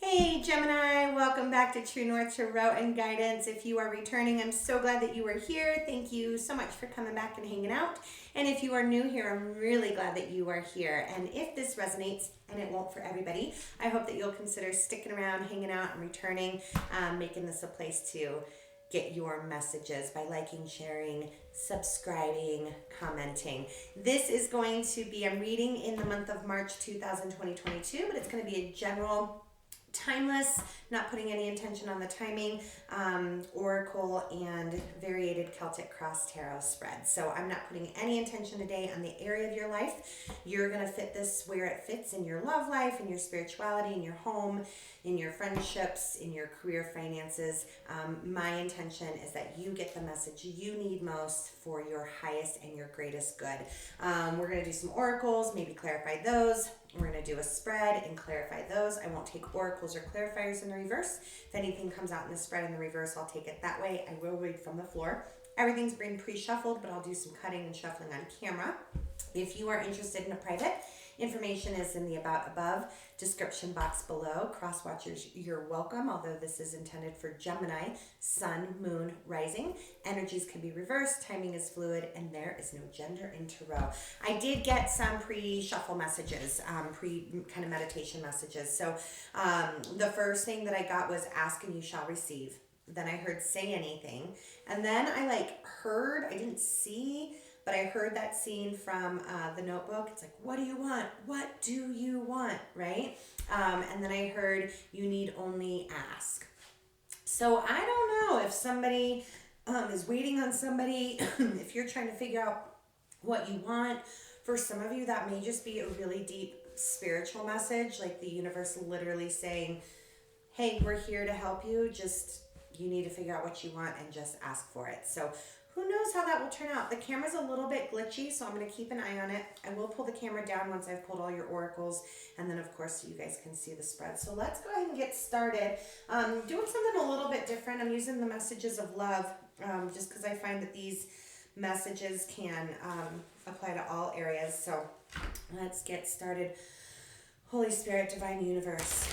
Hey Gemini, welcome back to True North Tarot and Guidance. If you are returning, I'm so glad that you are here. Thank you so much for coming back and hanging out. And if you are new here, I'm really glad that you are here. And if this resonates, and it won't for everybody, I hope that you'll consider sticking around, hanging out, and returning, making this a place to get your messages by liking, sharing, subscribing, commenting. This is going to be, I'm reading in the month of March 2022, but it's going to be a general timeless, not putting any intention on the timing, oracle and variated Celtic cross tarot spread. So I'm not putting any intention today on the area of your life. You're going to fit this where it fits in your love life, in your spirituality, in your home, in your friendships, in your career, finances. My intention is that you get the message you need most for your highest and your greatest good. We're going to do some oracles, maybe clarify those. We're going to do a spread and clarify those. I won't take oracles or clarifiers in the reverse. If anything comes out in the spread in the reverse, I'll take it that way. I will read from the floor. Everything's been pre-shuffled, but I'll do some cutting and shuffling on camera. If you are interested in a private, information is in the about above description box below. Cross watchers, you're welcome, although this is intended for Gemini, sun, moon, rising. Energies can be reversed, timing is fluid, and there is no gender in tarot. I did get some pre-shuffle messages, kind of meditation messages. So the first thing that I got was ask and you shall receive. Then I heard say anything. And then I heard, I didn't see, but I heard that scene from The Notebook. It's like, what do you want? What do you want? Right? And then I heard, you need only ask. So I don't know if somebody is waiting on somebody, if you're trying to figure out what you want. For some of you, that may just be a really deep spiritual message, like the universe literally saying, hey, we're here to help you. Just, you need to figure out what you want and just ask for it. So who knows how that will turn out? The camera's a little bit glitchy, so I'm going to keep an eye on it. I will pull the camera down once I've pulled all your oracles, and then, of course, so you guys can see the spread. So let's go ahead and get started. Doing something a little bit different. I'm using the messages of love, just because I find that these messages can apply to all areas. So let's get started. Holy Spirit, Divine Universe,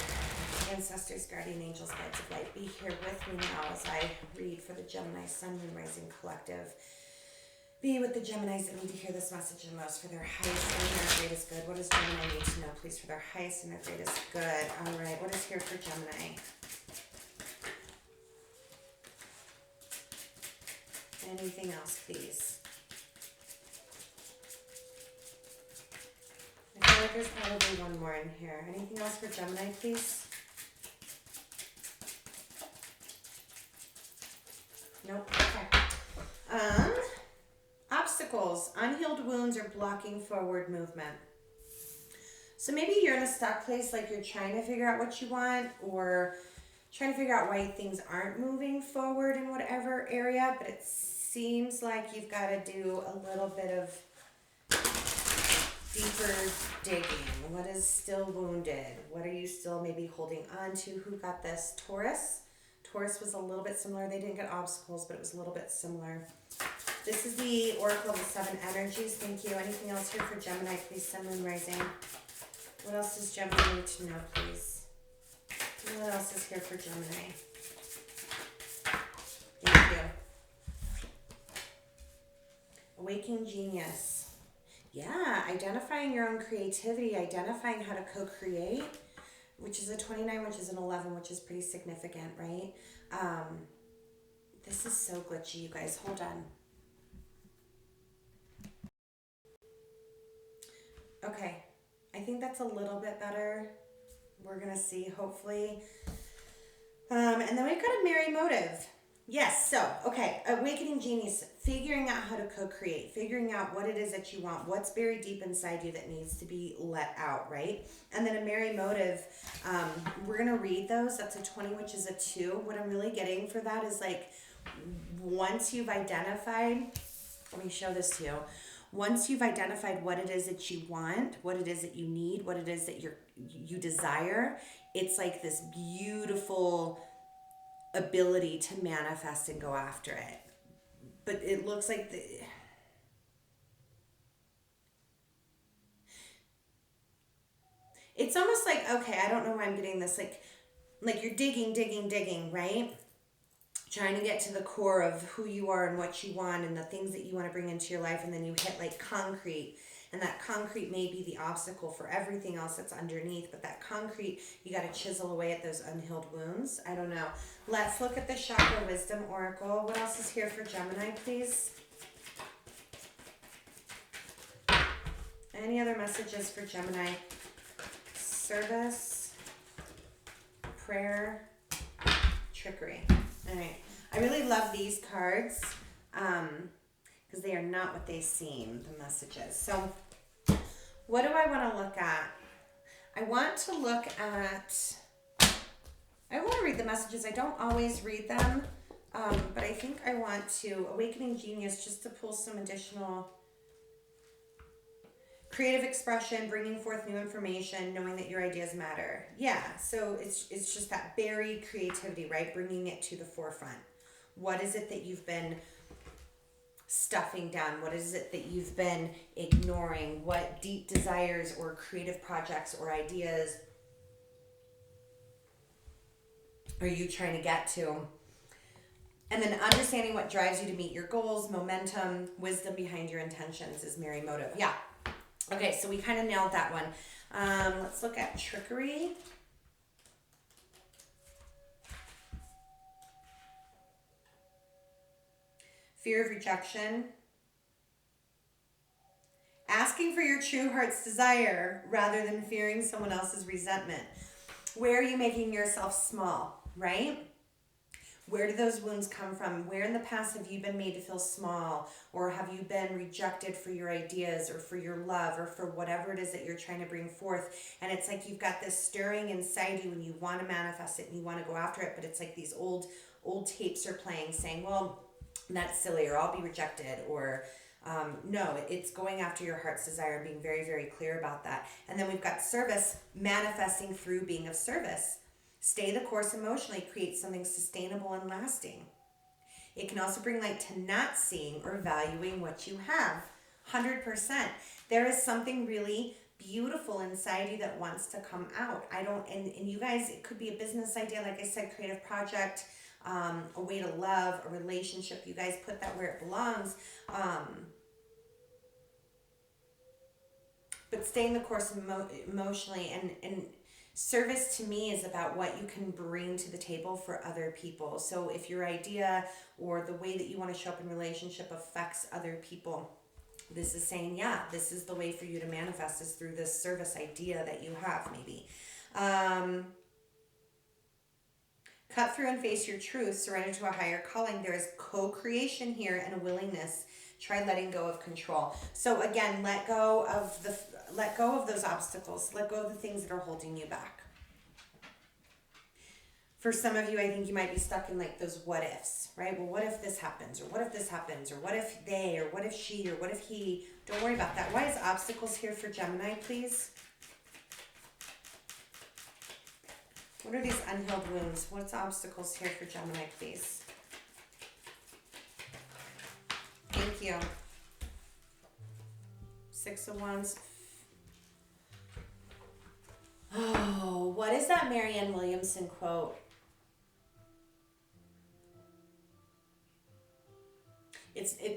ancestors, guardian angels, guides of light, be here with me now as I read for the Gemini Sun, Moon, Rising Collective. Be with the Geminis that need to hear this message the most for their highest and their greatest good. What does Gemini need to know, please, for their highest and their greatest good? All right, what is here for Gemini? Anything else, please? I feel like there's probably one more in here. Anything else for Gemini, please? Nope. Okay. Obstacles, unhealed wounds, or blocking forward movement. So maybe you're in a stuck place, like you're trying to figure out what you want, or trying to figure out why things aren't moving forward in whatever area, but it seems like you've got to do a little bit of deeper digging. What is still wounded? What are you still maybe holding on to? Who got this? Taurus. Taurus was a little bit similar. They didn't get obstacles, but it was a little bit similar. This is the Oracle of the Seven Energies. Thank you. Anything else here for Gemini, please? Sun, Moon, Rising. What else does Gemini need to know, please? What else is here for Gemini? Thank you. Awakening Genius. Yeah, identifying your own creativity, identifying how to co-create, which is a 29, which is an 11, which is pretty significant, right? This is so glitchy, you guys. Hold on. Okay, I think that's a little bit better. We're going to see, hopefully. And then we've got a merry motive. Yes, so, okay, awakening genius, figuring out how to co-create, figuring out what it is that you want, what's buried deep inside you that needs to be let out, right? And then a merry motive, we're going to read those. That's a 20, which is a 2. What I'm really getting for that is once you've identified, let me show this to you. Once you've identified what it is that you want, what it is that you need, what it is that you desire, it's like this beautiful ability to manifest and go after it. But it looks like it's almost like, okay, I don't know why I'm getting this, like like you're digging, right? Trying to get to the core of who you are and what you want and the things that you want to bring into your life, and then you hit like concrete, and that concrete may be the obstacle for everything else that's underneath, but that concrete, you got to chisel away at those unhealed wounds. I don't know. Let's look at the Chakra Wisdom Oracle. What else is here for Gemini, please? Any other messages for Gemini? Service, prayer, trickery. All right. I really love these cards because they are not what they seem, the messages. So what do I want to look at? I want to read the messages. I don't always read them, but I think I want to, Awakening Genius, just to pull some additional creative expression, bringing forth new information, knowing that your ideas matter. Yeah, so it's just that buried creativity, right? Bringing it to the forefront. What is it that you've been stuffing down? What is it that you've been ignoring? What deep desires or creative projects or ideas are you trying to get to? And then understanding what drives you to meet your goals, momentum, wisdom behind your intentions is Merry Motive. Yeah. Okay, so we kind of nailed that one. Let's look at trickery. Fear of rejection. Asking for your true heart's desire rather than fearing someone else's resentment. Where are you making yourself small, right? Where do those wounds come from? Where in the past have you been made to feel small? Or have you been rejected for your ideas or for your love or for whatever it is that you're trying to bring forth? And it's like you've got this stirring inside you and you want to manifest it and you want to go after it, but it's like these old tapes are playing saying, well, that's silly, or I'll be rejected, or no, it's going after your heart's desire and being very, very clear about that. And then we've got service, manifesting through being of service. Stay the course emotionally, create something sustainable and lasting. It can also bring light to not seeing or valuing what you have. 100%. There is something really beautiful inside you that wants to come out. And you guys, it could be a business idea, like I said, creative project, a way to love, a relationship. You guys put that where it belongs. But staying the course emotionally, and service to me is about what you can bring to the table for other people. So if your idea or the way that you want to show up in relationship affects other people, this is saying, yeah, this is the way for you to manifest, is through this service idea that you have, maybe. Cut through and face your truth, surrender to a higher calling. There is co-creation here and a willingness. Try letting go of control. So again, let go of those obstacles. Let go of the things that are holding you back. For some of you, I think you might be stuck in like those what ifs, right? Well, what if this happens? Or what if this happens? Or what if they? Or what if she? Or what if he? Don't worry about that. Why is obstacles here for Gemini, please? What are these unhealed wounds? What's obstacles here for Gemini, please? Thank you. 6 of Wands. Oh, what is that Marianne Williamson quote?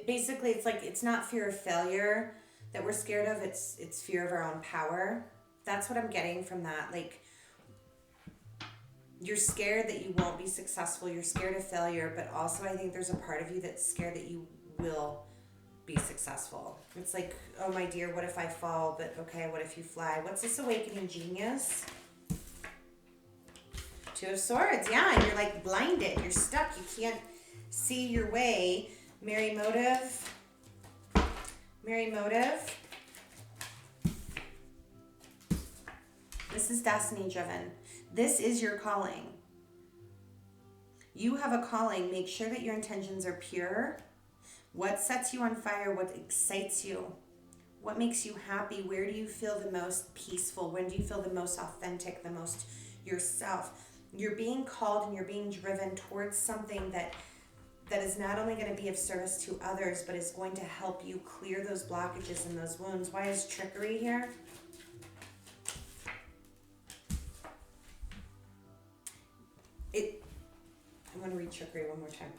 Basically, it's like, it's not fear of failure that we're scared of. It's fear of our own power. That's what I'm getting from that. Like, you're scared that you won't be successful. You're scared of failure, but also I think there's a part of you that's scared that you will be successful. It's like, oh my dear, what if I fall? But okay, what if you fly? What's this Awakening Genius? 2 of Swords. Yeah, and you're like blinded. You're stuck. You can't see your way. Merry Motive. Merry Motive. This is destiny driven. This is your calling. You have a calling. Make sure that your intentions are pure. What sets you on fire? What excites you? What makes you happy? Where do you feel the most peaceful? When do you feel the most authentic, the most yourself? You're being called and you're being driven towards something that is not only going to be of service to others, but is going to help you clear those blockages and those wounds. Why is trickery here? want to read trickery one more time.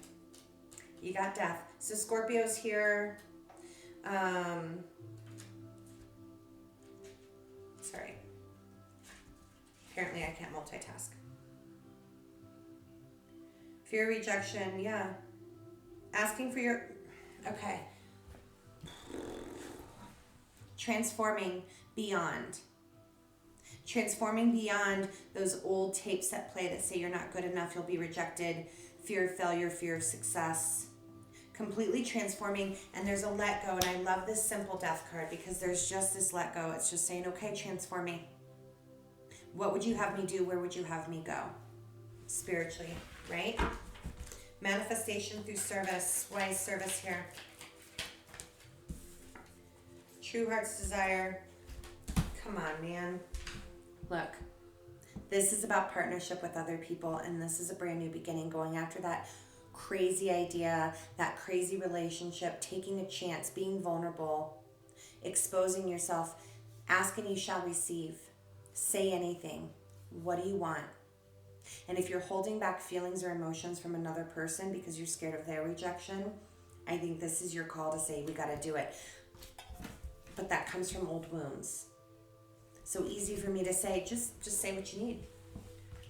You got death. So Scorpio's here. Sorry. Apparently I can't multitask. Fear, rejection, yeah. Asking for your... Okay. Transforming beyond. Transforming beyond those old tapes that play that say you're not good enough, you'll be rejected, fear of failure, fear of success. Completely transforming, and there's a let go, and I love this simple death card because there's just this let go. It's just saying, okay, transform me. What would you have me do? Where would you have me go? Spiritually, right? Manifestation through service. Why is service here? True heart's desire. Come on, man. Look, this is about partnership with other people, and this is a brand new beginning, going after that crazy idea, that crazy relationship, taking a chance, being vulnerable, exposing yourself, ask and you shall receive. Say anything. What do you want? And if you're holding back feelings or emotions from another person because you're scared of their rejection, I think this is your call to say, we got to do it. But that comes from old wounds. So easy for me to say, just say what you need.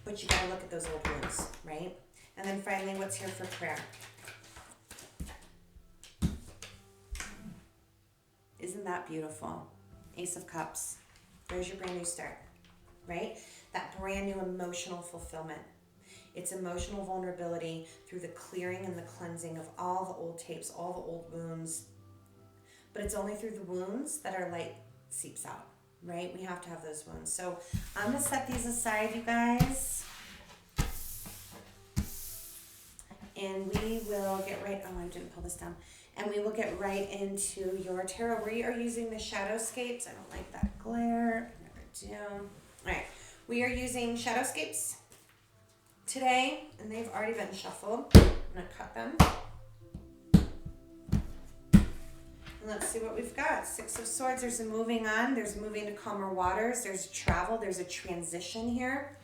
But you got to look at those old wounds, right? And then finally, what's here for prayer? Isn't that beautiful? Ace of Cups. There's your brand new start, right? That brand new emotional fulfillment. It's emotional vulnerability through the clearing and the cleansing of all the old tapes, all the old wounds. But it's only through the wounds that our light seeps out, right? We have to have those wounds. So I'm going to set these aside, you guys. And we will get right, oh, I didn't pull this down. And we will get right into your tarot. We are using the Shadowscapes. I don't like that glare. I never do. All right. We are using Shadowscapes today, and they've already been shuffled. I'm going to cut them. And let's see what we've got. Six of Swords. There's a moving on. There's moving to calmer waters. There's travel. There's a transition here.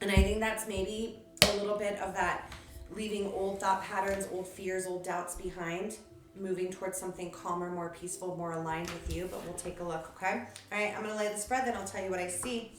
And I think that's maybe a little bit of that leaving old thought patterns, old fears, old doubts behind, moving towards something calmer, more peaceful, more aligned with you. But we'll take a look, okay? All right, I'm going to lay the spread, then I'll tell you what I see.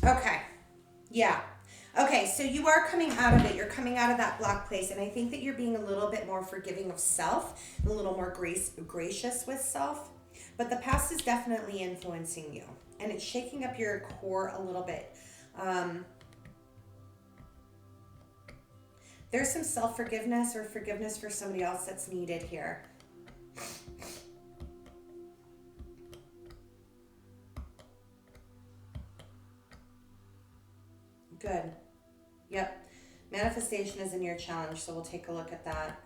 Okay. Yeah. Okay, so you are coming out of it. You're coming out of that block place, and I think that you're being a little bit more forgiving of self, a little more gracious with self. But the past is definitely influencing you, and it's shaking up your core a little bit. There's some self-forgiveness or forgiveness for somebody else that's needed here. Good. Yep. Manifestation is in your challenge, so we'll take a look at that.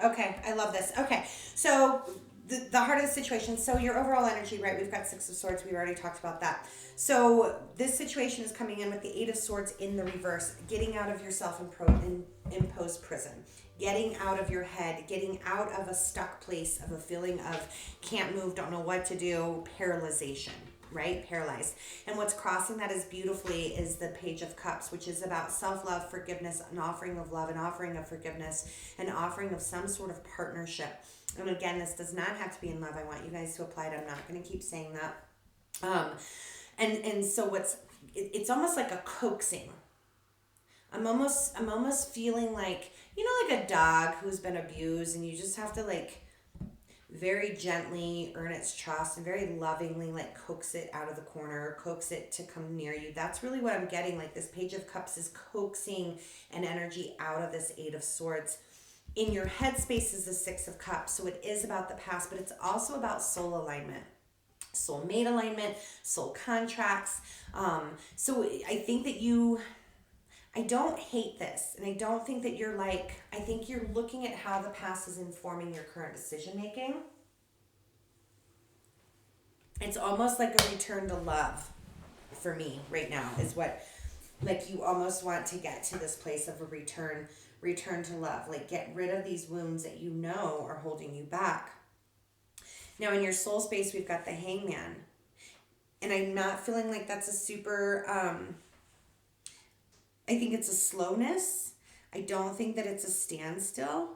Okay, I love this. Okay, so the heart of the situation. So your overall energy, right? We've got Six of Swords. We've already talked about that. So this situation is coming in with the Eight of Swords in the reverse, getting out of your self-imposed prison, getting out of your head, getting out of a stuck place of a feeling of can't move, don't know what to do, paralyzation. Right? Paralyzed. And what's crossing that is beautifully is the Page of Cups, which is about self-love, forgiveness, an offering of love, an offering of forgiveness, an offering of some sort of partnership. And again, this does not have to be in love. I want you guys to apply it. I'm not going to keep saying that. And so it's almost like a coaxing. I'm almost feeling like, you know, like a dog who's been abused, and you just have to like very gently earn its trust and very lovingly like coax it out of the corner, coax it to come near you. That's really what I'm getting. Like this Page of Cups is coaxing an energy out of this Eight of Swords. In your headspace is the Six of Cups. So it is about the past, but it's also about soul alignment. soulmate alignment, soul contracts. So I think that I don't hate this, and I don't think that you're like, I think you're looking at how the past is informing your current decision making. It's almost like a return to love for me right now, is what, like, you almost want to get to this place of a return to love. Like, get rid of these wounds that you know are holding you back. Now, in your soul space, we've got the Hangman. And I'm not feeling like that's a super, I think it's a slowness. I don't think that it's a standstill.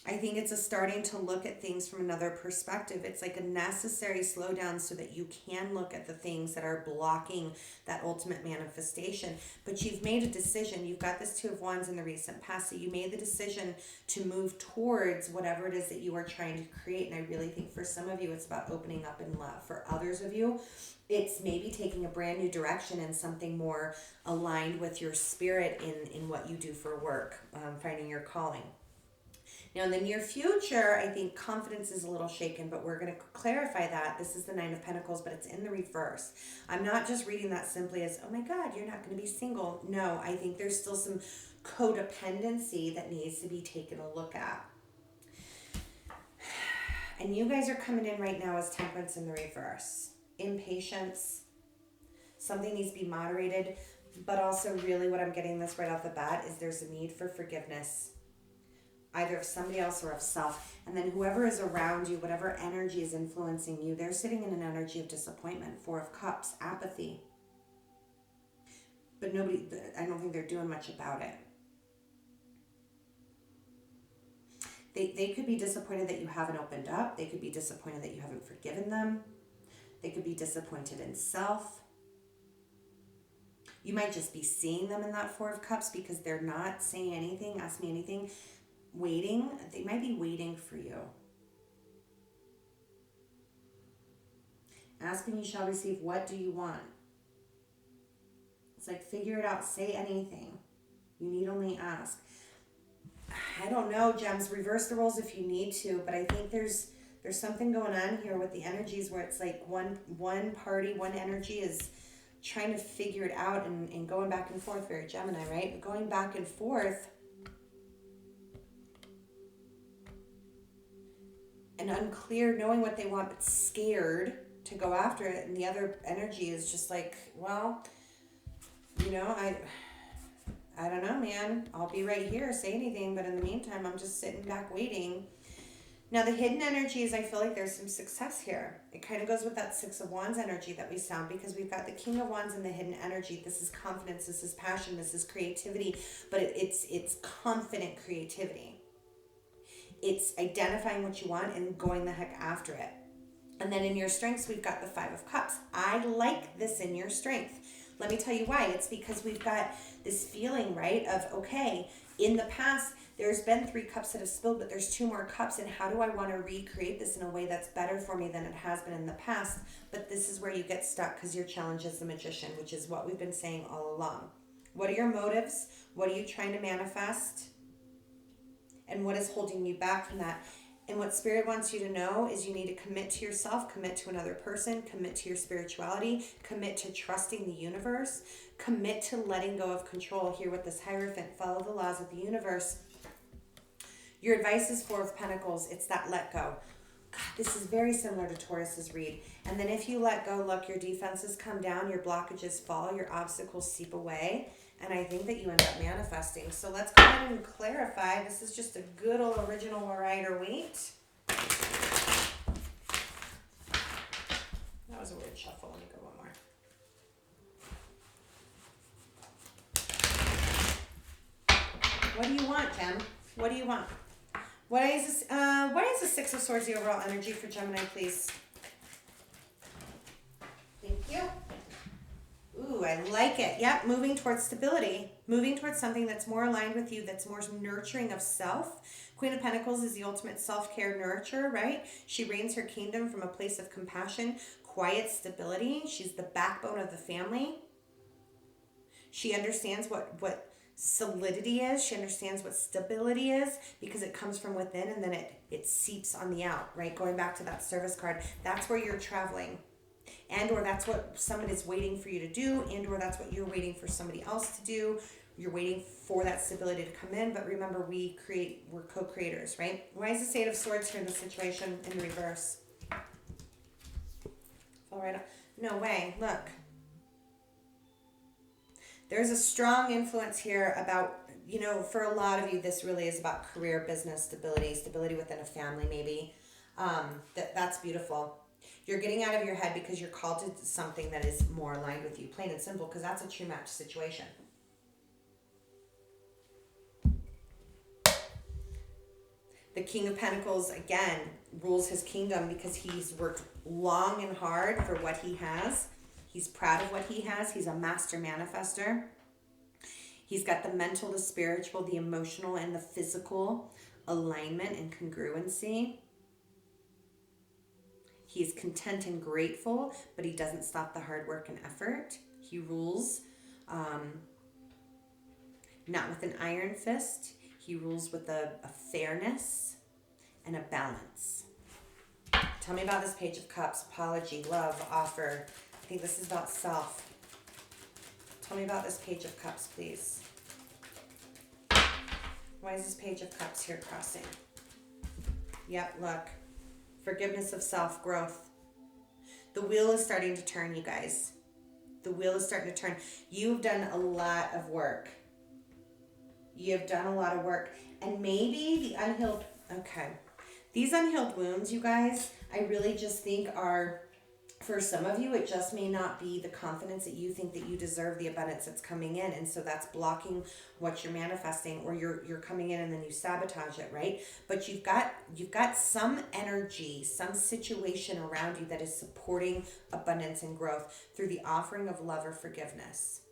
I think it's a starting to look at things from another perspective. It's like a necessary slowdown so that you can look at the things that are blocking that ultimate manifestation. But you've made a decision. You've got this Two of Wands in the recent past. So you made the decision to move towards whatever it is that you are trying to create. And I really think for some of you, it's about opening up in love. For others of you, it's maybe taking a brand new direction and something more aligned with your spirit in what you do for work, finding your calling. Now, in the near future, I think confidence is a little shaken, but we're going to clarify that. This is the Nine of Pentacles, but it's in the reverse. I'm not just reading that simply as, oh my God, you're not going to be single. No, I think there's still some codependency that needs to be taken a look at. And you guys are coming in right now as Temperance in the reverse. Impatience. Something needs to be moderated, but also really what I'm getting this right off the bat is there's a need for forgiveness, either of somebody else or of self. And then whoever is around you, whatever energy is influencing you, they're sitting in an energy of disappointment. Four of Cups, apathy. But I don't think they're doing much about it. They could be disappointed that you haven't opened up. They could be disappointed that you haven't forgiven them. They could be disappointed in self. You might just be seeing them in that Four of Cups because they're not saying anything, ask me anything. Waiting, they might be waiting for you. Ask and you shall receive. What do you want? It's like, figure it out. Say anything. You need only ask. I don't know, Gems. Reverse the roles if you need to, but I think there's something going on here with the energies where it's like one party, one energy is trying to figure it out and going back and forth. Very Gemini, right? Going back and forth. And unclear, knowing what they want, but scared to go after it. And the other energy is just like, well, you know, I don't know, man. I'll be right here, say anything. But in the meantime, I'm just sitting back waiting. Now, the hidden energy is, I feel like there's some success here. It kind of goes with that Six of Wands energy that we sound, because we've got the King of Wands and the hidden energy. This is confidence, this is passion, this is creativity, but it's confident creativity. It's identifying what you want and going the heck after it. And then in your strengths, we've got the Five of Cups. I like this in your strength. Let me tell you why. It's because we've got this feeling, right, of, okay, in the past, there's been 3 cups that have spilled, but there's 2 more cups, and how do I want to recreate this in a way that's better for me than it has been in the past? But this is where you get stuck, because your challenge is the Magician, which is what we've been saying all along. What are your motives? What are you trying to manifest? And what is holding you back from that? And what Spirit wants you to know is you need to commit to yourself, commit to another person, commit to your spirituality, commit to trusting the universe, commit to letting go of control. Here with this Hierophant, follow the laws of the universe. Your advice is Four of Pentacles. It's that let go. God, this is very similar to Taurus's read. And then if you let go, look, your defenses come down, your blockages fall, your obstacles seep away. And I think that you end up manifesting. So let's go ahead and clarify. This is just a good old original Rider-Waite. That was a weird shuffle. Let me go one more. What do you want, Gem? What do you want? What is the Six of Swords, the overall energy for Gemini, please? Thank you. Ooh, I like it. Yep, moving towards stability. Moving towards something that's more aligned with you, that's more nurturing of self. Queen of Pentacles is the ultimate self-care nurturer, right? She reigns her kingdom from a place of compassion, quiet stability. She's the backbone of the family. She understands what solidity is. She understands what stability is because it comes from within and then it seeps on the out, right? Going back to that service card, that's where you're traveling. And or that's what someone is waiting for you to do, and or that's what you're waiting for somebody else to do. You're waiting for that stability to come in, but remember, we're co-creators, right? Why is the Eight of Swords here in the situation in reverse? All right, no way, look. There's a strong influence here about, you know, for a lot of you, this really is about career, business, stability within a family maybe. That's beautiful. You're getting out of your head because you're called to something that is more aligned with you, plain and simple, because that's a true match situation. The King of Pentacles, again, rules his kingdom because he's worked long and hard for what he has. He's proud of what he has. He's a master manifester. He's got the mental, the spiritual, the emotional, and the physical alignment and congruency. He's content and grateful, but he doesn't stop the hard work and effort. He rules not with an iron fist. He rules with a fairness and a balance. Tell me about this Page of Cups. Apology, love, offer. I think this is about self. Tell me about this Page of Cups, please. Why is this Page of Cups here crossing? Yep, look. Forgiveness of self, growth. The wheel is starting to turn, you guys. The wheel is starting to turn. You've done a lot of work. You've done a lot of work. And maybe the unhealed... Okay. These unhealed wounds, you guys, I really just think are... For some of you, it just may not be the confidence that you think that you deserve the abundance that's coming in. And so that's blocking what you're manifesting, or you're coming in and then you sabotage it, right? But you've got some energy, some situation around you that is supporting abundance and growth through the offering of love or forgiveness.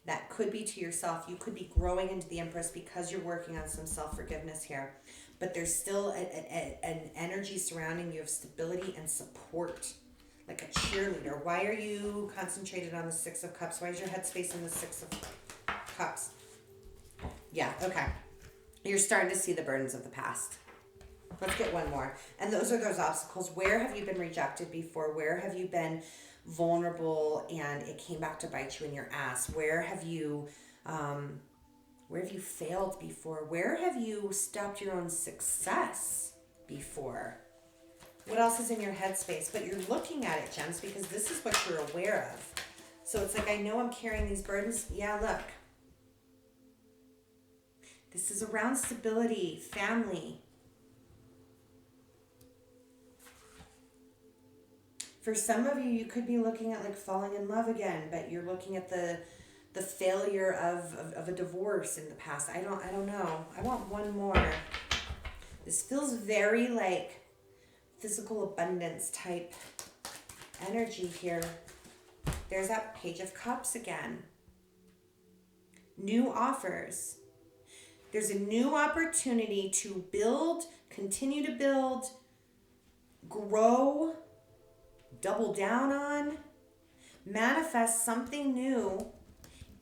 That could be to yourself. You could be growing into the Empress because you're working on some self-forgiveness here. But there's still an energy surrounding you of stability and support, like a cheerleader. Why are you concentrated on the Six of Cups? Why is your head space in the Six of Cups? Yeah, okay. You're starting to see the burdens of the past. Let's get one more. And those are those obstacles. Where have you been rejected before? Where have you been vulnerable and it came back to bite you in your ass? Where have you failed before? Where have you stopped your own success before? What else is in your headspace? But you're looking at it, Gems, because this is what you're aware of. So it's like, I know I'm carrying these burdens. Yeah, look. This is around stability, family. For some of you, you could be looking at like falling in love again, but you're looking at the failure of a divorce in the past. I don't know. I want one more. This feels very like physical abundance type energy here. There's that Page of Cups again. New offers. There's a new opportunity to build, continue to build, grow, double down on, manifest something new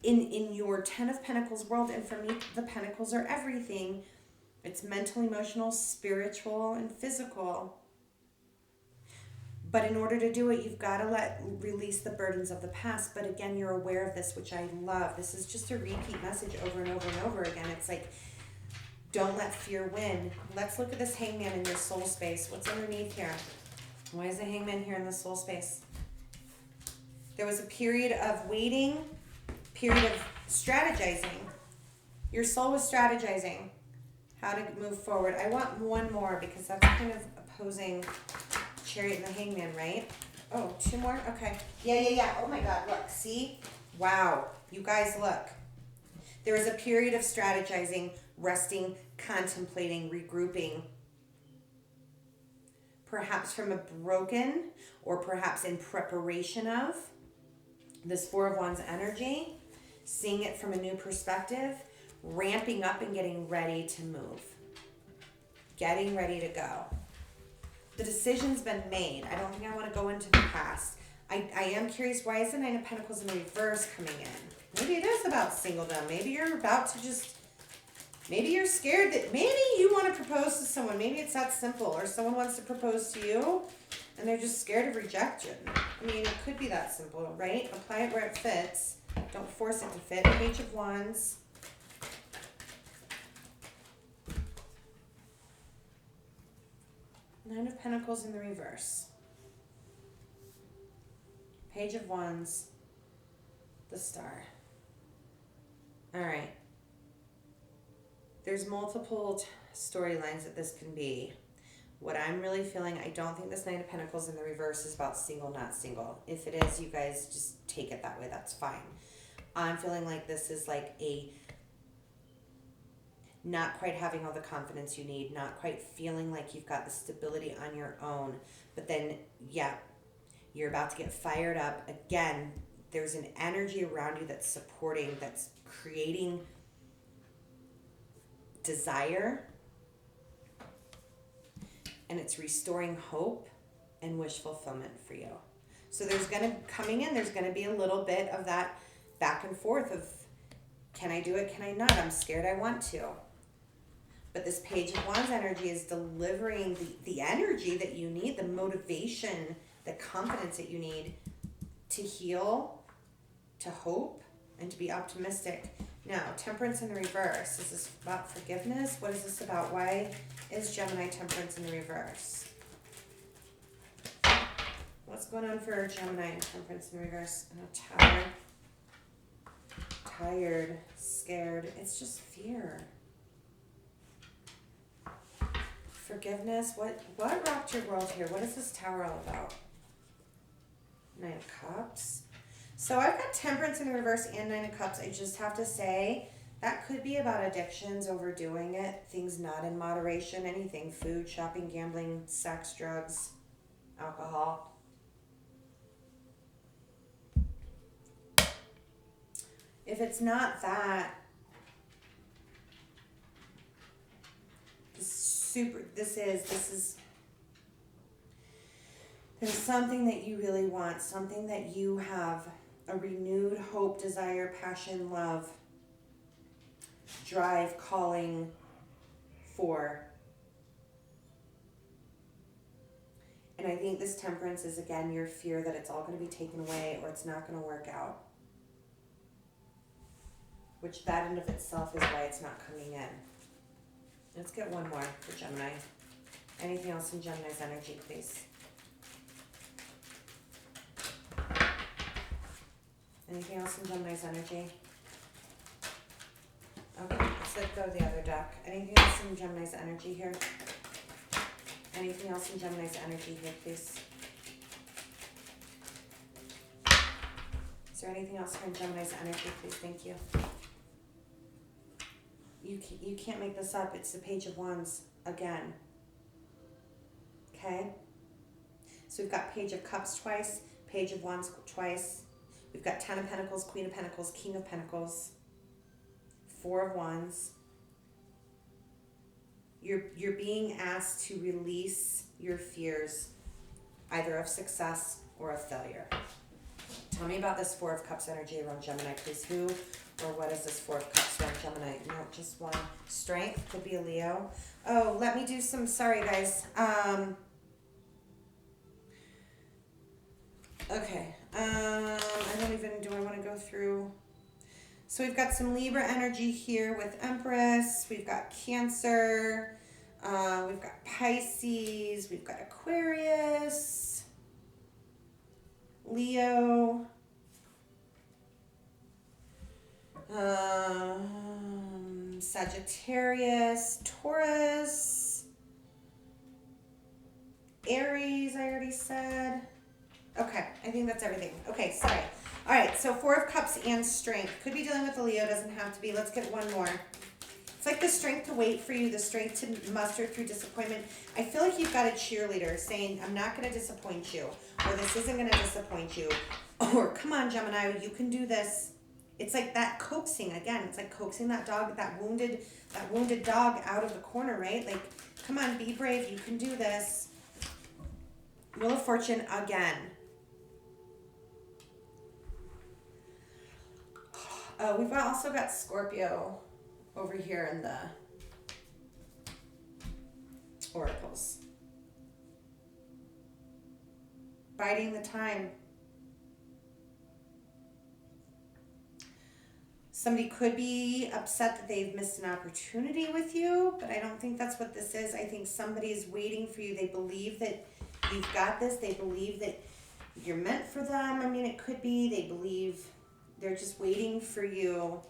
in your Ten of Pentacles world. And for me, the Pentacles are everything. It's mental, emotional, spiritual, and physical. But in order to do it, you've got to release the burdens of the past. But again, you're aware of this, which I love. This is just a repeat message over and over and over again. It's like, don't let fear win. Let's look at this Hangman in your soul space. What's underneath here? Why is the Hangman here in the soul space? There was a period of waiting, period of strategizing. Your soul was strategizing how to move forward. I want one more because that's kind of opposing Chariot and the Hangman, right? Oh, two more? Okay. Yeah. Oh my God, look, see? Wow. You guys, look. There was a period of strategizing, resting, contemplating, regrouping. Perhaps from a broken or perhaps in preparation of this Four of Wands energy, seeing it from a new perspective, ramping up and getting ready to move, getting ready to go. The decision's been made. I don't think I want to go into the past. I am curious, why is the Nine of Pentacles in reverse coming in? Maybe it is about singledom. Maybe you're about to just, maybe you're scared that, maybe you want to propose to someone. Maybe it's that simple. Or someone wants to propose to you and they're just scared of rejection. I mean, it could be that simple, right? Apply it where it fits. Don't force it to fit. Page of Wands. Nine of Pentacles in the reverse. Page of Wands. The Star. All right. There's multiple storylines that this can be. What I'm really feeling, I don't think this Nine of Pentacles in the reverse is about single, not single. If it is, you guys just take it that way. That's fine. I'm feeling like this is like a not quite having all the confidence you need, not quite feeling like you've got the stability on your own. But then, yeah, you're about to get fired up. Again, there's an energy around you that's supporting, that's creating desire, and it's restoring hope and wish fulfillment for you. So there's there's going to be a little bit of that back and forth of, can I do it, can I not? I'm scared, I want to. But this Page of Wands energy is delivering the energy that you need, the motivation, the confidence that you need to heal, to hope, and to be optimistic. Now, Temperance in the reverse. Is this about forgiveness? What is this about? Why is Gemini Temperance in the reverse? What's going on for Gemini and Temperance in the reverse? Tower. Tired, scared. It's just fear. Forgiveness. What rocked your world here? What is this Tower all about? Nine of Cups. So I've got Temperance in the reverse and Nine of Cups. I just have to say that could be about addictions, overdoing it, things not in moderation, anything, food, shopping, gambling, sex, drugs, alcohol. If it's not that, this is there's something that you really want, something that you have a renewed hope, desire, passion, love, drive, calling for. And I think this Temperance is, again, your fear that it's all going to be taken away or it's not going to work out. Which that in of itself is why it's not coming in. Let's get one more for Gemini. Anything else in Gemini's energy, please? Anything else in Gemini's energy? Okay, let's go to the other deck. Anything else in Gemini's energy here? Anything else in Gemini's energy here, please? Is there anything else in Gemini's energy, please? Thank you. You can't make this up. It's the Page of Wands again. Okay? So we've got Page of Cups twice, Page of Wands twice. We've got Ten of Pentacles, Queen of Pentacles, King of Pentacles, Four of Wands. You're being asked to release your fears, either of success or of failure. Tell me about this Four of Cups energy around Gemini, please. Who or what is this Four of Cups around Gemini? No, just one. Strength, could be a Leo. Oh, let me do some, sorry guys. Okay. Do I want to go through? So we've got some Libra energy here with Empress. We've got Cancer. We've got Pisces. We've got Aquarius. Leo. Sagittarius. Taurus. Aries, I already said. Okay, I think that's everything. Okay, sorry. All right, so Four of Cups and Strength. Could be dealing with a Leo, doesn't have to be. Let's get one more. It's like the strength to wait for you, the strength to muster through disappointment. I feel like you've got a cheerleader saying, I'm not going to disappoint you, or this isn't going to disappoint you, or come on, Gemini, you can do this. It's like that coaxing, again, it's like coaxing that dog, that wounded dog out of the corner, right? Like, come on, be brave, you can do this. Wheel of Fortune again. Oh, we've also got Scorpio over here in the oracles. Biding the time. Somebody could be upset that they've missed an opportunity with you, but I don't think that's what this is. I think somebody's waiting for you. They believe that you've got this. They believe that you're meant for them. I mean, it could be. They believe they're just waiting for you.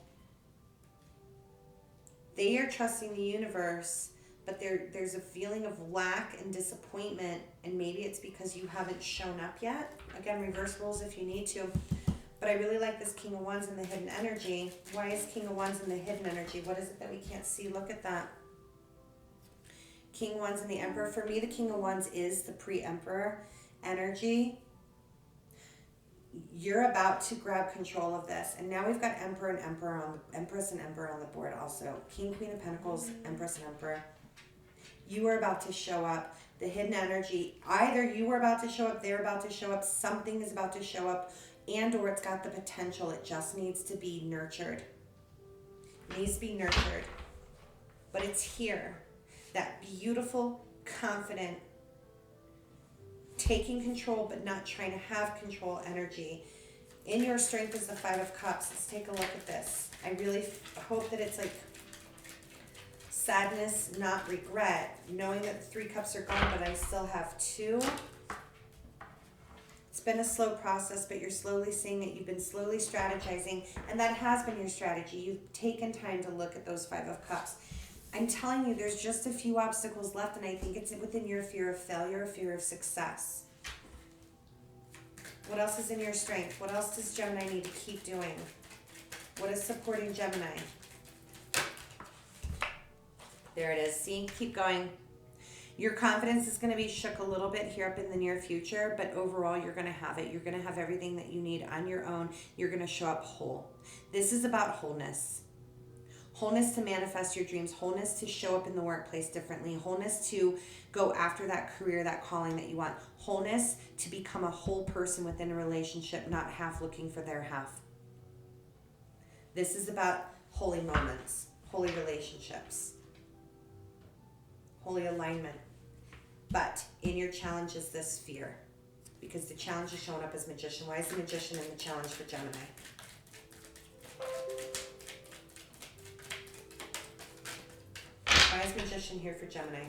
They are trusting the universe, but there's a feeling of lack and disappointment, and maybe it's because you haven't shown up yet. Again, reverse roles if you need to. But I really like this King of Wands in the hidden energy. Why is King of Wands in the hidden energy? What is it that we can't see? Look at that. King of Wands and the Emperor. For me, the King of Wands is the pre-Emperor energy. You're about to grab control of this. And now we've got Emperor and Emperor on the Empress and Emperor on the board also. King, Queen of Pentacles, Empress and Emperor. You are about to show up. The hidden energy, either you are about to show up, they're about to show up, something is about to show up, and or it's got the potential. It just needs to be nurtured. It needs to be nurtured. But it's here. That beautiful, confident, taking control but not trying to have control energy. In your strength is the Five of Cups. Let's take a look at this. I really hope that it's like sadness, not regret, knowing that the 3 cups are gone, but I still have 2. It's been a slow process, but you're slowly seeing it. You've been slowly strategizing, and that has been your strategy. You've taken time to look at those 5 of Cups. I'm telling you, there's just a few obstacles left, and I think it's within your fear of failure, fear of success. What else is in your strength? What else does Gemini need to keep doing? What is supporting Gemini? There it is. See? Keep going. Your confidence is going to be shook a little bit here up in the near future, but overall you're going to have it. You're going to have everything that you need on your own. You're going to show up whole. This is about wholeness. Wholeness to manifest your dreams. Wholeness to show up in the workplace differently. Wholeness to go after that career, that calling that you want. Wholeness to become a whole person within a relationship, not half looking for their half. This is about holy moments, holy relationships, holy alignment. But in your challenge is this fear, because the challenge is showing up as Magician. Why is the Magician in the challenge for Gemini? Why is Magician here for Gemini?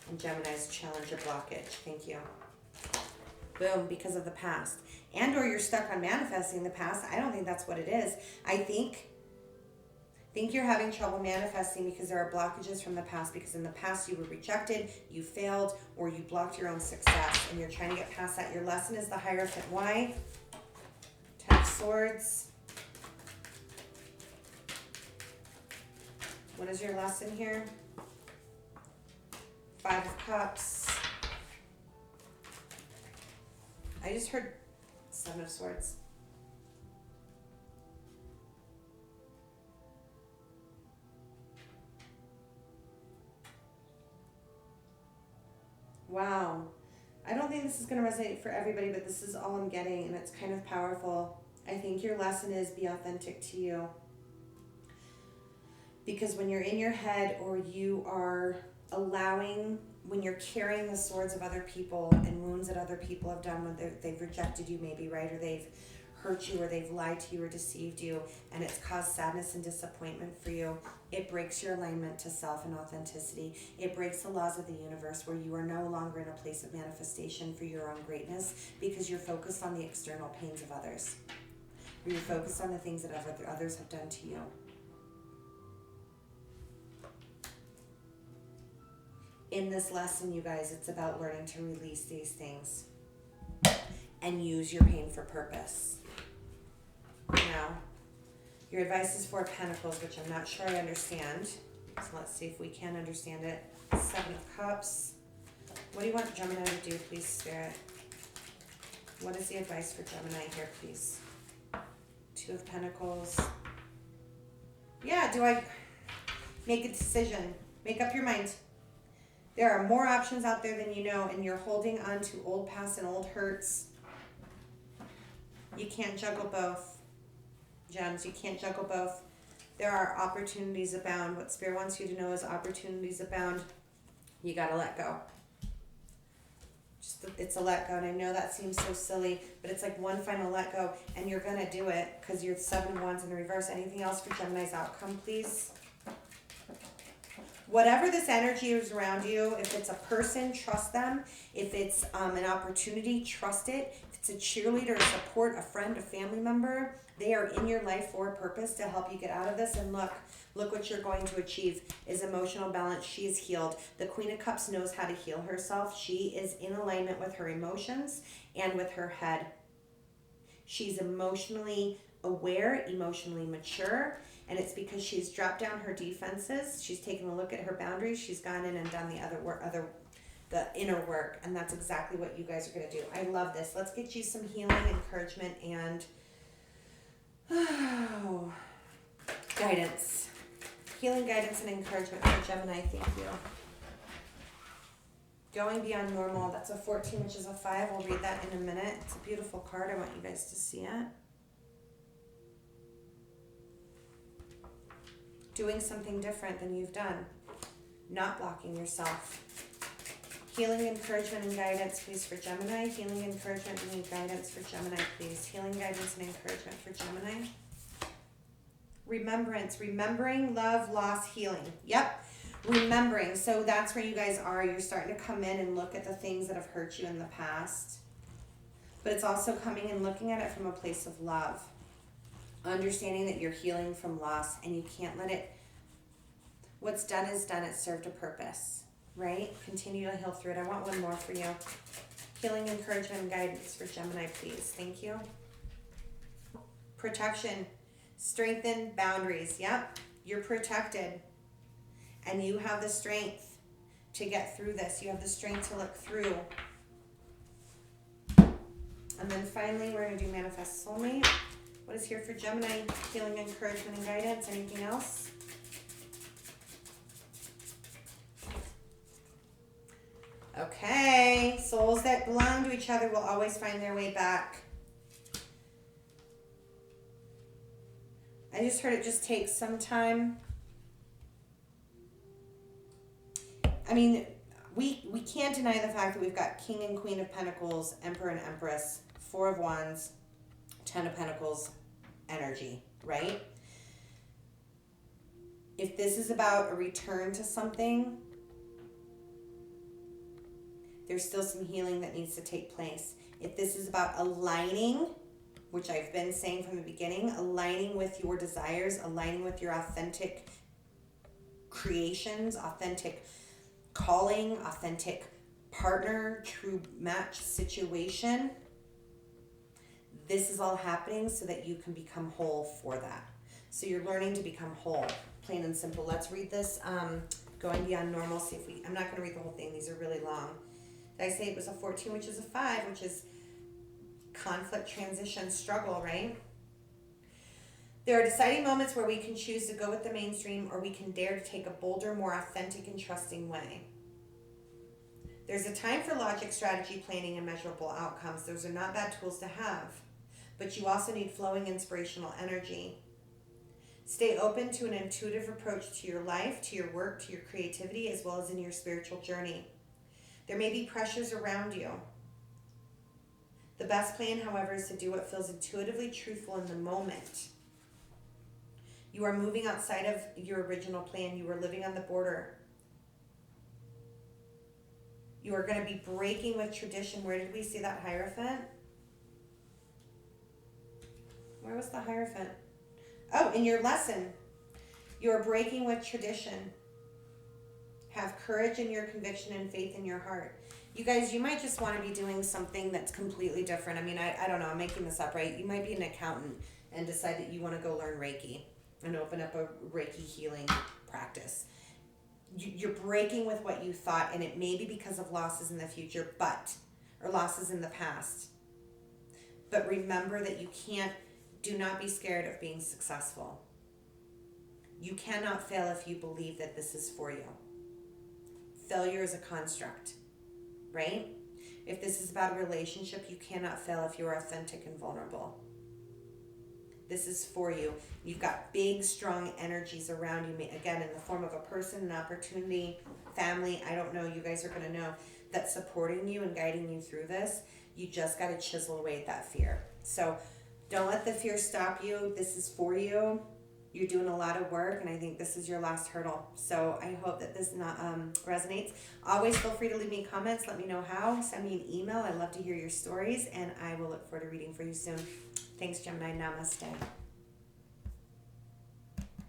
And Gemini's challenge or blockage. Thank you. Boom, because of the past. And or you're stuck on manifesting the past. I don't think that's what it is. I think you're having trouble manifesting because there are blockages from the past, because in the past you were rejected, you failed, or you blocked your own success, and you're trying to get past that. Your lesson is the Hierophant. Why? 10 of Swords. What is your lesson here? 5 of Cups. I just heard 7 of Swords. Wow. I don't think this is going to resonate for everybody, but this is all I'm getting, and it's kind of powerful. I think your lesson is be authentic to you. Because when you're in your head, or you are allowing, when you're carrying the swords of other people and wounds that other people have done when they've rejected you maybe, right? Or they've hurt you, or they've lied to you, or deceived you, and it's caused sadness and disappointment for you. It breaks your alignment to self and authenticity. It breaks the laws of the universe, where you are no longer in a place of manifestation for your own greatness, because you're focused on the external pains of others. Or you're focused on the things that others have done to you. In this lesson, you guys, it's about learning to release these things and use your pain for purpose. Now, your advice is 4 of Pentacles, which I'm not sure I understand. So let's see if we can understand it. 7 of Cups. What do you want Gemini to do, please, Spirit? What is the advice for Gemini here, please? 2 of Pentacles. Yeah, do I make a decision? Make up your mind. There are more options out there than you know, and you're holding on to old past and old hurts. You can't juggle both. Gems. You can't juggle both. There are opportunities abound. What Spirit wants you to know is opportunities abound. You got to let go. It's a let go, and I know that seems so silly, but it's like one final let go, and you're going to do it because you're 7 of Wands in reverse. Anything else for Gemini's outcome, please? Whatever this energy is around you, if it's a person, trust them. If it's an opportunity, trust it. If it's a cheerleader, a support, a friend, a family member, they are in your life for a purpose to help you get out of this. And look what you're going to achieve is emotional balance. She is healed. The Queen of Cups knows how to heal herself. She is in alignment with her emotions and with her head. She's emotionally aware, emotionally mature, and it's because she's dropped down her defenses. She's taken a look at her boundaries. She's gone in and done the inner work, and that's exactly what you guys are going to do. I love this. Let's get you some healing, encouragement, and guidance. Healing, guidance, and encouragement for Gemini. Thank you. Going beyond normal. That's a 14, which is a 5. We'll read that in a minute. It's a beautiful card. I want you guys to see it. Doing something different than you've done. Not blocking yourself. Healing, encouragement, and guidance, please, for Gemini. Healing, encouragement, and guidance for Gemini, please. Healing, guidance, and encouragement for Gemini. Remembrance. Remembering, love, loss, healing. Yep. Remembering. So that's where you guys are. You're starting to come in and look at the things that have hurt you in the past. But it's also coming and looking at it from a place of love. Understanding that you're healing from loss and you can't let it, what's done is done. It served a purpose, right? Continue to heal through it. I want one more for you. Healing, encouragement, and guidance for Gemini, please. Thank you. Protection. Strengthen boundaries. Yep. You're protected. And you have the strength to get through this. You have the strength to look through. And then finally, we're going to do Manifest Soulmate. What is here for Gemini? Healing, encouragement, and guidance. Anything else? Okay. Souls that belong to each other will always find their way back. I just heard it just takes some time. I mean, we can't deny the fact that we've got King and Queen of Pentacles, Emperor and Empress, 4 of Wands, 10 of Pentacles energy, right? If this is about a return to something, there's still some healing that needs to take place. If this is about aligning, which I've been saying from the beginning, aligning with your desires, aligning with your authentic creations, authentic calling, authentic partner, true match situation, this is all happening so that you can become whole for that. So you're learning to become whole, plain and simple. Let's read this, going beyond normal. See if I'm not going to read the whole thing. These are really long. Did I say it was a 14, which is a 5, which is conflict, transition, struggle, right? There are deciding moments where we can choose to go with the mainstream, or we can dare to take a bolder, more authentic and trusting way. There's a time for logic, strategy, planning, and measurable outcomes. Those are not bad tools to have. But you also need flowing inspirational energy. Stay open to an intuitive approach to your life, to your work, to your creativity, as well as in your spiritual journey. There may be pressures around you. The best plan, however, is to do what feels intuitively truthful in the moment. You are moving outside of your original plan. You are living on the border. You are going to be breaking with tradition. Where did we see that Hierophant? Where was the Hierophant? Oh, in your lesson. You are breaking with tradition. Have courage in your conviction and faith in your heart. You guys, you might just want to be doing something that's completely different. I mean, I don't know. I'm making this up, right? You might be an accountant and decide that you want to go learn Reiki and open up a Reiki healing practice. You're breaking with what you thought, and it may be because of losses in the future, or losses in the past. But remember that do not be scared of being successful. You cannot fail if you believe that this is for you. Failure is a construct, right? If this is about a relationship, you cannot fail if you're authentic and vulnerable. This is for you. You've got big, strong energies around you, again, in the form of a person, an opportunity, family. I don't know. You guys are going to know that's supporting you and guiding you through this. You just got to chisel away at that fear. So don't let the fear stop you. This is for you. You're doing a lot of work, and I think this is your last hurdle. So I hope that this resonates. Always feel free to leave me comments. Let me know how. Send me an email. I love to hear your stories, and I will look forward to reading for you soon. Thanks, Gemini. Namaste.